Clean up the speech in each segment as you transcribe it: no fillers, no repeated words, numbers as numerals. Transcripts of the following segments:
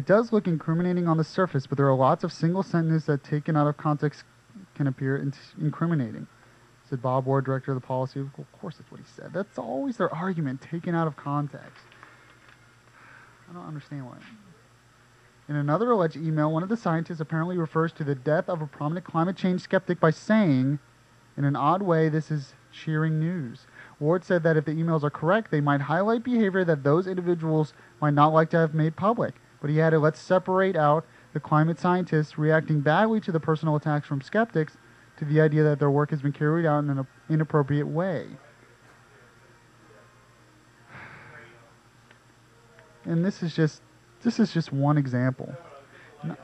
It does look incriminating on the surface, but there are lots of single sentences that, taken out of context, can appear incriminating," said Bob Ward, director of the policy. Of course, that's what he said. That's always their argument, taken out of context. I don't understand why. In another alleged email, one of the scientists apparently refers to the death of a prominent climate change skeptic by saying, "In an odd way, this is cheering news." Ward said that if the emails are correct, they might highlight behavior that those individuals might not like to have made public. But he added, "Let's separate out the climate scientists reacting badly to the personal attacks from skeptics to the idea that their work has been carried out in an inappropriate way." And this is just one example. And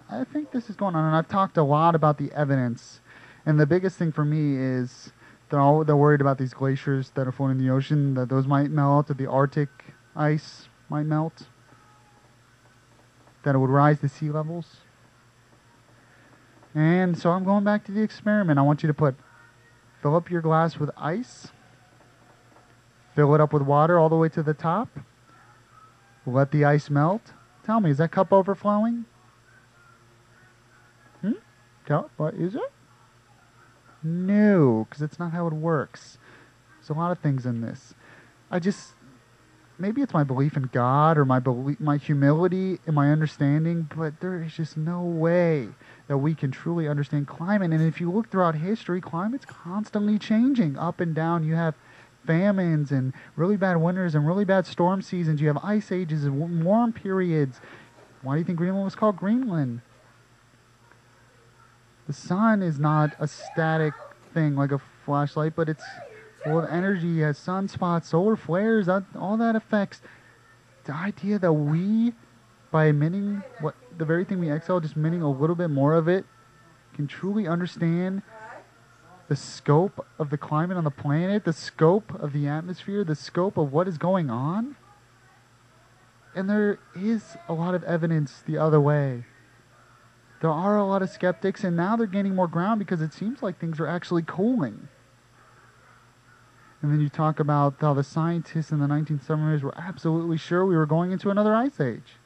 I think this is going on, and I've talked a lot about the evidence. And the biggest thing for me is they're worried about these glaciers that are floating in the ocean, that those might melt, that the Arctic ice might melt, that it would rise to sea levels. And so I'm going back to the experiment. I want you to fill up your glass with ice, fill it up with water all the way to the top, let the ice melt. Tell me, is that cup overflowing? What is it? No, because that's not how it works. There's a lot of things in this. Maybe it's my belief in God or my humility and my understanding, but there is just no way that we can truly understand climate. And if you look throughout history, climate's constantly changing, up and down. You have famines and really bad winters and really bad storm seasons. You have ice ages and warm periods. Why do you think Greenland was called Greenland? The sun is not a static thing like a flashlight, but it's full of energy, has sunspots, solar flares, all that affects the idea that we, by emitting the very thing we exhale, just emitting a little bit more of it, can truly understand the scope of the climate on the planet, the scope of the atmosphere, the scope of what is going on. And there is a lot of evidence the other way. There are a lot of skeptics, and now they're gaining more ground because it seems like things are actually cooling. And then you talk about how the scientists in the 1970s were absolutely sure we were going into another ice age.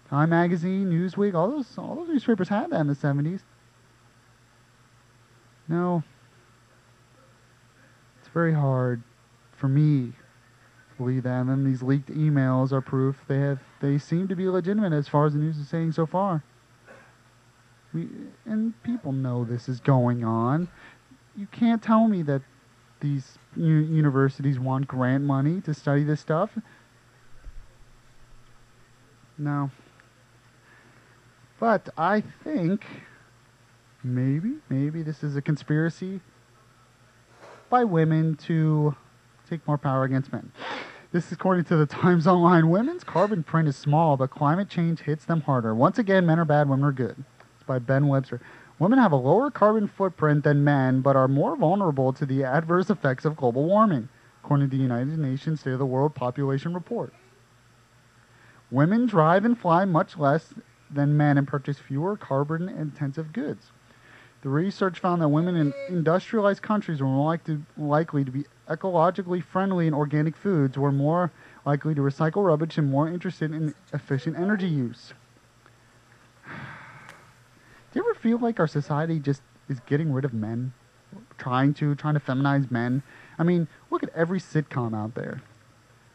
Time Magazine, Newsweek, all those newspapers had that in the 70s. No, it's very hard for me to believe that. And then these leaked emails are proof they seem to be legitimate as far as the news is saying so far. And people know this is going on. You can't tell me that these universities want grant money to study this stuff. No. But I think maybe this is a conspiracy by women to take more power against men. This is according to the Times Online. Women's carbon print is small, but climate change hits them harder. Once again, men are bad, women are good. It's by Ben Webster. Women have a lower carbon footprint than men, but are more vulnerable to the adverse effects of global warming, according to the United Nations State of the World Population Report. Women drive and fly much less than men and purchase fewer carbon-intensive goods. The research found that women in industrialized countries were more likely to be ecologically friendly in organic foods, were more likely to recycle rubbish, and more interested in efficient energy use. Do you ever feel like our society just is getting rid of men? Trying to feminize men? I mean, look at every sitcom out there.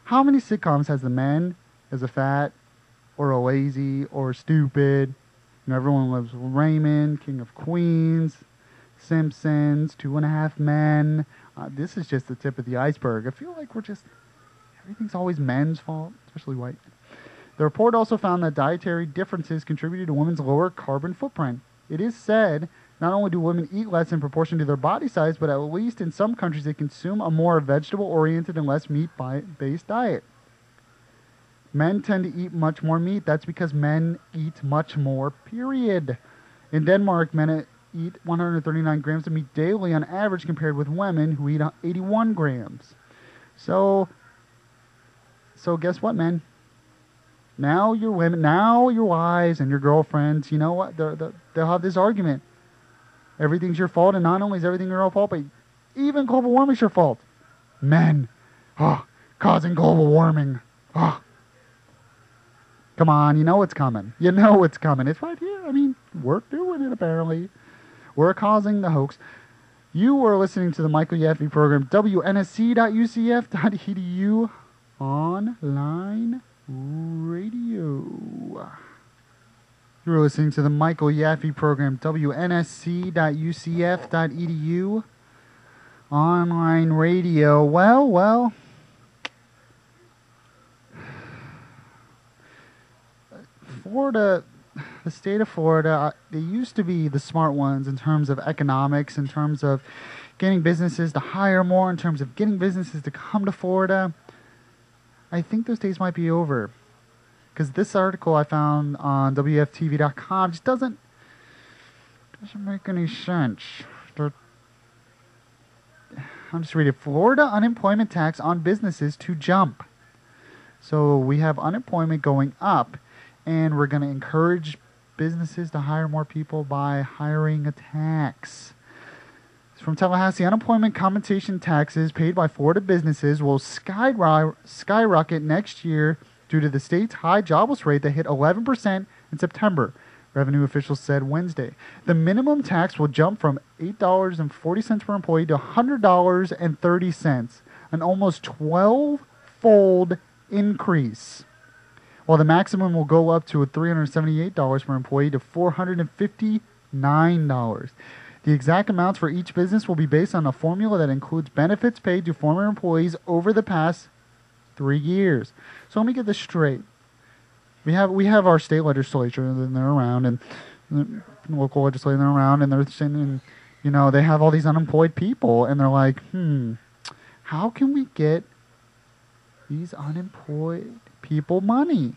How many sitcoms has the men as a fat, or a lazy, or stupid? You know, everyone loves Raymond, King of Queens, Simpsons, 2.5 Men. This is just the tip of the iceberg. I feel like everything's always men's fault, especially white. The report also found that dietary differences contributed to women's lower carbon footprint. It is said not only do women eat less in proportion to their body size, but at least in some countries they consume a more vegetable-oriented and less meat-based diet. Men tend to eat much more meat. That's because men eat much more, period. In Denmark, men eat 139 grams of meat daily on average compared with women who eat 81 grams. So guess what, men? Now your women, now your wives and your girlfriends, you know what? They'll have this argument. Everything's your fault, and not only is everything your own fault, but even global warming is your fault. Men, causing global warming. Come on, you know it's coming. You know it's coming. It's right here. I mean, we're doing it apparently. We're causing the hoax. You are listening to the Michael Yaffee program, WNSC.UCF.edu online radio. You're listening to the Michael Yaffee program, WNSC.UCF.edu online radio. Well. Florida, the state of Florida, they used to be the smart ones in terms of economics, in terms of getting businesses to hire more, in terms of getting businesses to come to Florida. I think those days might be over. Because this article I found on WFTV.com just doesn't make any sense. I'm just reading. Florida unemployment tax on businesses to jump. So we have unemployment going up. And we're going to encourage businesses to hire more people by hiring a tax. It's from Tallahassee. Unemployment compensation taxes paid by Florida businesses will skyrocket next year due to the state's high jobless rate that hit 11% in September, revenue officials said Wednesday. The minimum tax will jump from $8.40 per employee to $100.30, an almost 12-fold increase. While the maximum will go up to $378 per employee to $459. The exact amounts for each business will be based on a formula that includes benefits paid to former employees over the past 3 years. So let me get this straight. We have our state legislature, and they're around, and the local legislature, they're around, and they're saying, they have all these unemployed people, and they're like, how can we get these unemployed people money?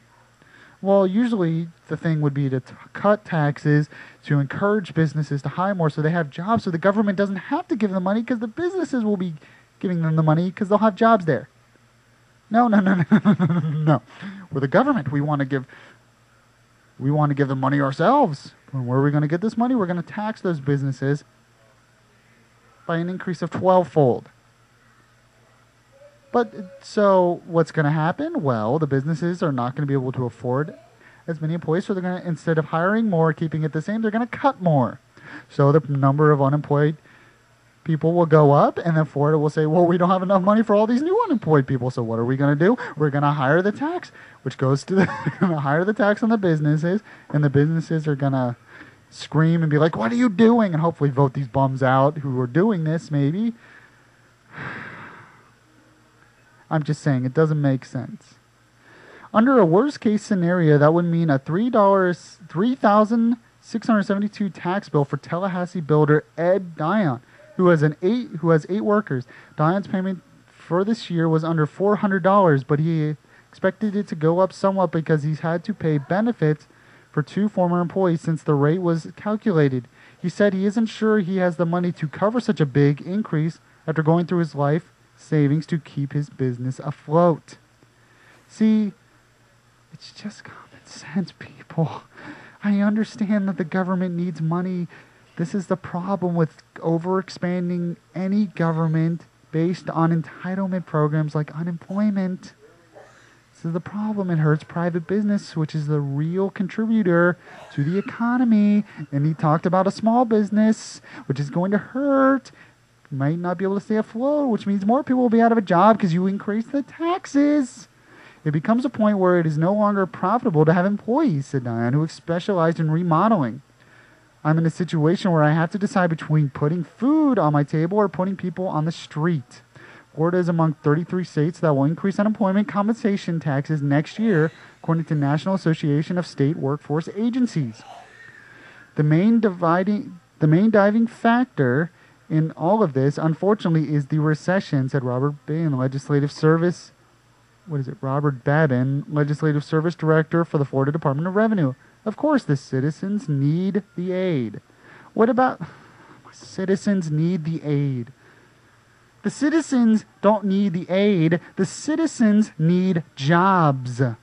Well, usually the thing would be to cut taxes, to encourage businesses to hire more so they have jobs, so the government doesn't have to give them money because the businesses will be giving them the money because they'll have jobs there. No. We're the government. We want to give them money ourselves. And where are we going to get this money? We're going to tax those businesses by an increase of 12-fold. But so what's going to happen? Well, the businesses are not going to be able to afford as many employees, so they're going to, instead of hiring more, keeping it the same, they're going to cut more. So the number of unemployed people will go up, and then Florida will say, well, we don't have enough money for all these new unemployed people, so what are we going to do? We're going to hire the tax, which goes to they're going to hire the tax on the businesses, and the businesses are going to scream and be like, what are you doing? And hopefully vote these bums out who are doing this, maybe. I'm just saying, it doesn't make sense. Under a worst-case scenario, that would mean a $3,672 tax bill for Tallahassee builder Ed Dion, who has 8 workers. Dion's payment for this year was under $400, but he expected it to go up somewhat because he's had to pay benefits for 2 former employees since the rate was calculated. He said he isn't sure he has the money to cover such a big increase after going through his life savings to keep his business afloat. See, it's just common sense, people. I understand that the government needs money. This is the problem with overexpanding any government based on entitlement programs like unemployment. This is the problem. It hurts private business, which is the real contributor to the economy. And he talked about a small business, which is going to hurt. Might not be able to stay afloat, which means more people will be out of a job because you increase the taxes. It becomes a point where it is no longer profitable to have employees, said Diane, who specialized in remodeling. I'm in a situation where I have to decide between putting food on my table or putting people on the street. Florida is among 33 states that will increase unemployment compensation taxes next year, according to National Association of State Workforce Agencies. The main driving factor in all of this, unfortunately, is the recession, said Robert Babin, Legislative Service Director for the Florida Department of Revenue. Of course, the citizens need the aid. What about citizens need the aid? The citizens don't need the aid. The citizens need jobs. And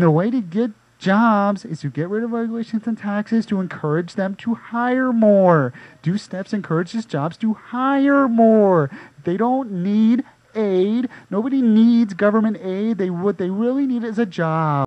the way to get jobs is to get rid of regulations and taxes to encourage them to hire more. Do steps encourage these jobs to hire more. They don't need aid. Nobody needs government aid. What they really need is a job.